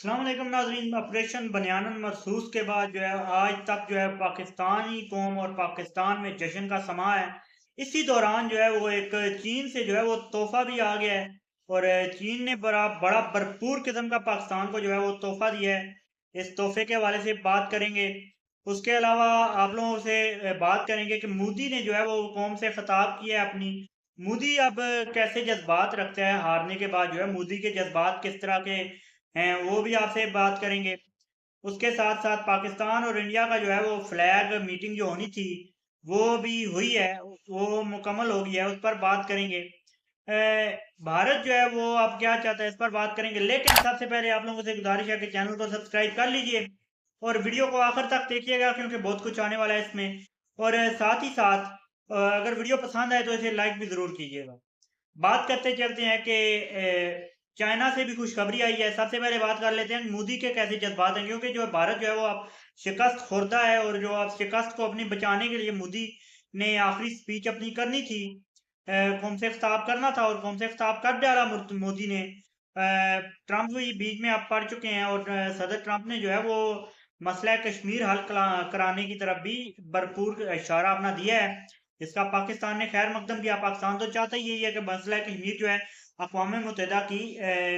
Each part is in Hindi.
अस्सलाम वालेकुम नाज़रीन। ऑपरेशन बनियान मरसूस के बाद जो है आज तक जो है पाकिस्तानी कौम और पाकिस्तान में जश्न का समा है। इसी दौरान जो है वो एक चीन से जो है वो तोहफा भी आ गया है और चीन ने बड़ा बड़ा भरपूर किस्म का पाकिस्तान को जो है वो तोहफा दिया है। इस तोहफे के हवाले से बात करेंगे। उसके अलावा आप लोगों से बात करेंगे कि मोदी ने जो है वो कौम से खिताब किया है अपनी। मोदी अब कैसे जज्बात रखता है हारने के बाद, जो है मोदी के जज्बात किस तरह के हैं वो भी आपसे बात करेंगे। उसके साथ-साथ पाकिस्तान और इंडिया का जो है वो फ्लैग मीटिंग जो होनी थी, वो भी हुई है, वो मुकम्मल हो गई है, उस पर बात करेंगे। भारत जो है वो अब क्या चाहता है इस पर बात करेंगे। लेकिन सबसे पहले आप लोगों से गुज़ारिश है कि चैनल को सब्सक्राइब कर लीजिए और वीडियो को आखिर तक देखिएगा क्योंकि बहुत कुछ आने वाला है इसमें। और साथ ही साथ अगर वीडियो पसंद आए तो इसे लाइक भी ज़रूर कीजिएगा। बात करते चलते हैं कि चाइना से भी खुशखबरी आई है। सबसे पहले बात कर लेते हैं मोदी के कैसे जज्बात हैं, क्योंकि जो भारत जो है वो अब शिकस्त खुर्दा है और जो अब शिकस्त को अपनी बचाने के लिए मोदी ने आखिरी स्पीच अपनी करनी थी, कौम से खिताब करना था और कौम से खिताब कर डाला मोदी ने। ट्रंप भी बीच में अब पड़ चुके हैं और सदर ट्रंप ने जो है वो मसला कश्मीर हल कराने की तरफ भी भरपूर इशारा अपना दिया है। इसका पाकिस्तान ने खैर मकदम किया। पाकिस्तान तो चाहता ही यही है कि मसला कश्मीर जो है अक़वाम मुत्तहिदा की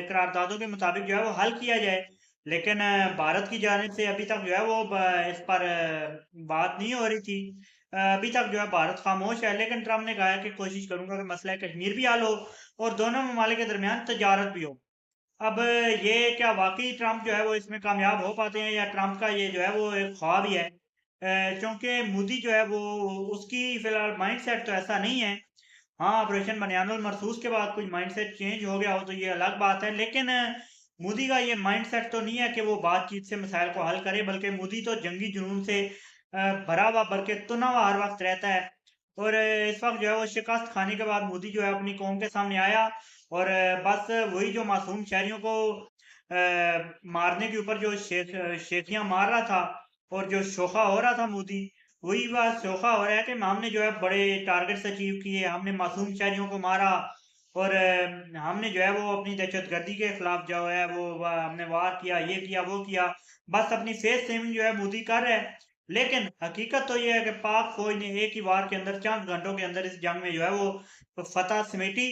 करारदादों के मुताबिक जो है वो हल किया जाए। लेकिन भारत की जानिब से अभी तक जो है वो इस पर बात नहीं हो रही थी। अभी तक जो है भारत खामोश है, लेकिन ट्रंप ने कहा है कि कोशिश करूंगा कि मसला कश्मीर भी हल हो और दोनों ममालिक के दरमियान तजारत भी हो। अब ये क्या वाक़ई ट्रंप जो है वो इसमें कामयाब हो पाते हैं या ट्रंप का ये जो है वो एक ख्वाब ही है? क्योंकि मोदी जो है वो उसकी फ़िलहाल माइंडसेट तो ऐसा नहीं है। हाँ, ऑपरेशन बनियानुल मरसूस के बाद कुछ माइंडसेट चेंज हो गया हो तो ये अलग बात है। लेकिन मोदी का ये माइंडसेट तो नहीं है कि वो बातचीत से मसाइल को हल करे, बल्कि मोदी तो जंगी जुनून से भरा हुआ बल्कि तुना हुआ हर वक़्त रहता है। और इस वक़्त जो है वो शिकस्त खाने के बाद मोदी जो है अपनी कौम के सामने आया और बस वही जो मासूम शहरियों को मारने के ऊपर जो शेखियाँ मार रहा था और जो शोखा हो रहा था मोदी, वही बात शोखा हो रहा है कि हमने जो है बड़े टारगेट्स अचीव किए, हमने मासूम शहरियों को मारा और हमने जो है वो अपनी दहशतगर्दी के खिलाफ जो है वो हमने वार किया, ये किया, वो किया। बस अपनी फेस सेविंग जो है मोदी कर रहा है। लेकिन हकीकत तो ये है कि पाक फौज ने एक ही वार के अंदर चंद घंटों के अंदर इस जंग में जो है वो फतह समेटी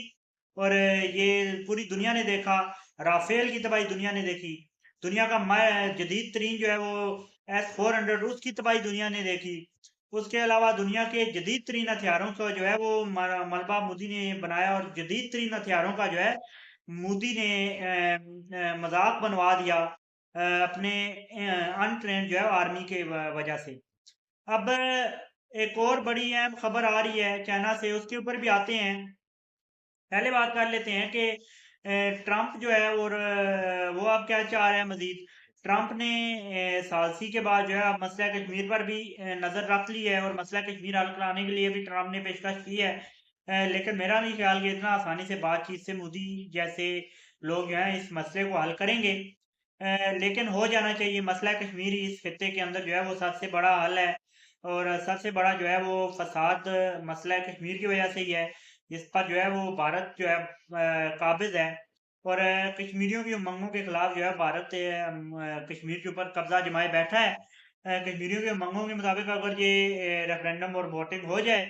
और ये पूरी दुनिया ने देखा। राफेल की तबाही दुनिया ने देखी। दुनिया का जदीद तरीन जो है वो S-400 उसकी तबाही दुनिया ने देखी। उसके अलावा दुनिया के जदीद तरीन हथियारों का जो है वो मलबा मोदी ने बनाया और जदीद तरीन हथियारों का जो है मोदी ने मजाक बनवा दिया अपने अनट्रेंड जो है आर्मी के वजह से। अब एक और बड़ी अहम खबर आ रही है चाइना से, उसके ऊपर भी आते हैं। पहले बात कर लेते हैं कि ट्रंप जो है और वो अब क्या चाह रहे हैं मजीद। ट्रंप ने सालसी के बाद जो है अब मसला कश्मीर पर भी नज़र रख ली है और मसला कश्मीर हल कराने के लिए भी ट्रंप ने पेशकश की है। लेकिन मेरा नहीं ख्याल कि इतना आसानी से बातचीत से मोदी जैसे लोग जो हैं इस मसले को हल करेंगे। लेकिन हो जाना चाहिए। मसला कश्मीर इस खित्ते के अंदर जो है वो सबसे बड़ा हल है और सबसे बड़ा जो है वो फसाद मसला कश्मीर की वजह से ही है। इस पर जो है वो भारत जो है काबिज़ है और कश्मीरियों की उमंगों के खिलाफ जो है भारत कश्मीर के ऊपर कब्जा जमाए बैठा है। कश्मीरियों की उमंगों के मुताबिक अगर ये रेफरेंडम और वोटिंग हो जाए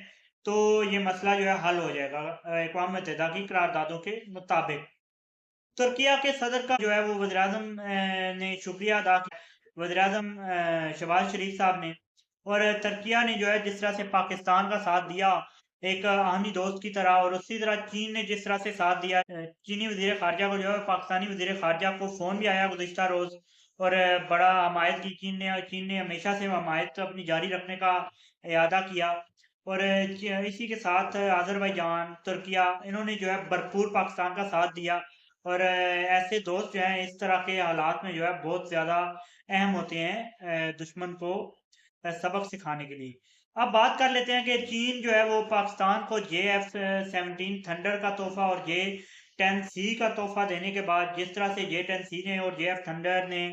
तो ये मसला जो है हल हो जाएगा अक़वाम मुत्तहिदा की करारदादों के मुताबिक। तुर्किया के सदर का जो है वो वज़ीर-ए-आज़म ने शुक्रिया अदा किया, वज़ीर-ए-आज़म शहबाज शरीफ साहब ने। और तुर्किया ने जो है जिस तरह से पाकिस्तान का साथ दिया एक आहमी दोस्त की तरह और उसी तरह चीन ने जिस तरह से साथ दिया, चीनी वज़ीर ख़ारिजा को जो है पाकिस्तानी वज़ीर ख़ारिजा को फ़ोन भी आया गुज़िश्ता रोज़ और बड़ा हमायत की चीन ने हमेशा से हमायत अपनी जारी रखने का इरादा किया। और इसी के साथ अज़रबैजान, तुर्किया इन्होंने जो है भरपूर पाकिस्तान का साथ दिया और ऐसे दोस्त जो हैं इस तरह के हालात में जो है बहुत ज़्यादा अहम होते हैं दुश्मन को सबक सिखाने के लिए। अब बात कर लेते हैं कि चीन जो है वो पाकिस्तान को JF-17 थंडर का तोहफ़ा और J-10C का तोहफ़ा देने के बाद जिस तरह से J-10C ने और JF थंडर ने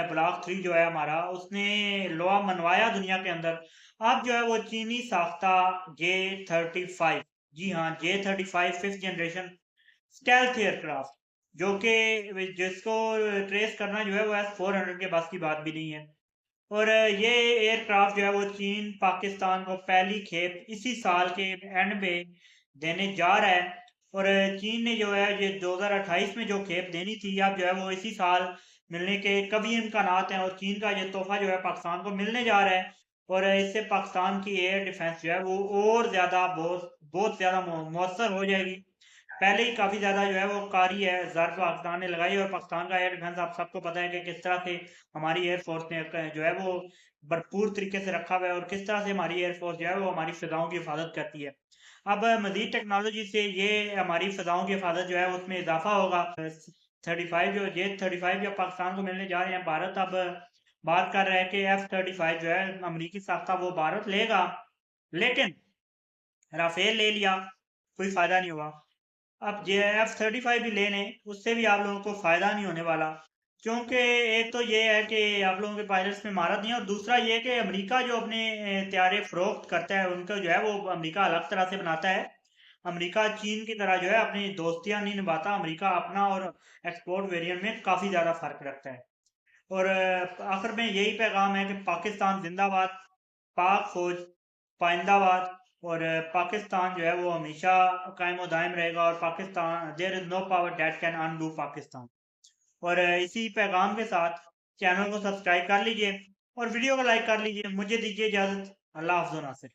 ब्लॉक 3 जो है हमारा उसने लोहा मनवाया दुनिया के अंदर। अब जो है वो चीनी साख्ता J-35, जी हाँ, J-35 5th generation stealth aircraft, जो कि जिसको ट्रेस करना जो है वो S-400 के बस की बात भी नहीं है। और ये एयरक्राफ्ट जो है वो चीन पाकिस्तान को पहली खेप इसी साल के एंड पे देने जा रहा है। और चीन ने जो है ये 2028 में जो खेप देनी थी, अब जो है वो इसी साल मिलने के कभी इम्कानात हैं, और चीन का ये तोहफा जो है पाकिस्तान को मिलने जा रहा है। और इससे पाकिस्तान की एयर डिफेंस जो है वो और ज्यादा बहुत बहुत ज्यादा मौसर हो जाएगी। पहले ही काफी ज्यादा जो है वो कारी है ज़र्ब पाकिस्तान ने लगाई, और पाकिस्तान का एयर डिफेंस आप सबको पता है कि किस तरह से हमारी एयरफोर्स ने जो है वो भरपूर तरीके से रखा हुआ है, और किस तरह से हमारी एयरफोर्स जो है वो हमारी फिजाओं की हिफाजत करती है। अब मजीद टेक्नोलॉजी से ये हमारी फिजाओं की हिफाजत जो है उसमें इजाफा होगा। 35 जो J-35 या पाकिस्तान को मिलने जा रहे हैं। भारत अब बात कर रहा है कि F-35 जो है अमरीकी साख्ता वो भारत लेगा, लेकिन राफेल ले लिया, कोई फायदा नहीं हुआ। अब जे F-35 भी ले लें, उससे भी आप लोगों को फायदा नहीं होने वाला, क्योंकि एक तो ये है कि आप लोगों के पायलट्स में महारत नहीं है, और दूसरा ये है कि अमेरिका जो अपने त्यारे फरोख्त करता है उनका जो है वो अमेरिका अलग तरह से बनाता है। अमेरिका चीन की तरह जो है अपनी दोस्तियां नहीं निभाता। अमेरिका अपना और एक्सपोर्ट वेरिएंट में काफी ज्यादा फर्क रखता है। और आखिर में यही पैगाम है कि पाकिस्तान जिंदाबाद, पाक फौज पाइंदाबाद, और पाकिस्तान जो है वो हमेशा कायम और दायम रहेगा। और Pakistan, there is no power that can undo Pakistan. और इसी पैगाम के साथ चैनल को सब्सक्राइब कर लीजिए और वीडियो को लाइक कर लीजिए। मुझे दीजिए इजाजत। अल्लाह हाफ़िज़ नासिर।